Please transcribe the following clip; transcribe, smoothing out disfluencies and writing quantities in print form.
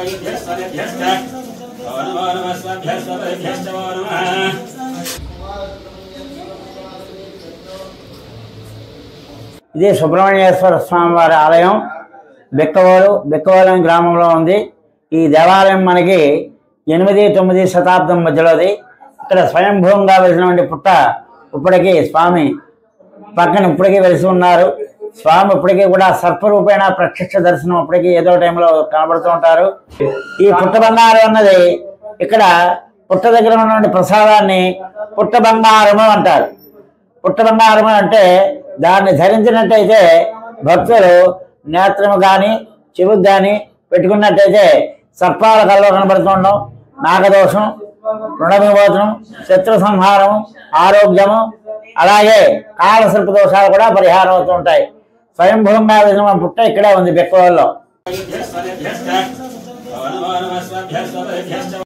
ఇది సుబ్రహ్మణ్యేశ్వర స్వామి వారి ఆలయం బెక్కవోలు గ్రామంలో ఉంది। ఈ దేవాలయం మనకి 8-9 శతాబ్దం మధ్యలోది। ఇక్కడ స్వయంభూంగా వెలిసినటువంటి పుట్ట ఇప్పటికీ స్వామి పక్కన ఇప్పటికీ వెలిసి ఉన్నారు। స్వామి ఇప్పటికీ కూడా సర్పరూపేణ ప్రత్యక్ష దర్శనం ఇప్పటికీ ఏదో టైంలో కనబడుతూ ఉంటారు। ఈ పుట్ట బంగారం అన్నది ఇక్కడ పుట్ట దగ్గర ఉన్నటువంటి ప్రసాదాన్ని పుట్ట బంగారము అంటారు। పుట్ట బంగారము అంటే దాన్ని ధరించినట్టయితే భక్తులు నేత్రము కానీ చెవుకు కానీ పెట్టుకున్నట్టయితే సర్పాల కల్లో కనబడుతుండడం, నాగదోషం, రుణ విమోచనం, శత్రు సంహారం, ఆరోగ్యము, అలాగే కాలసర్ప దోషాలు కూడా పరిహారం అవుతూ ఉంటాయి। స్వయంభూంగా వెలిసిన పుట్ట ఇక్కడే ఉంది బెక్కవోలులో।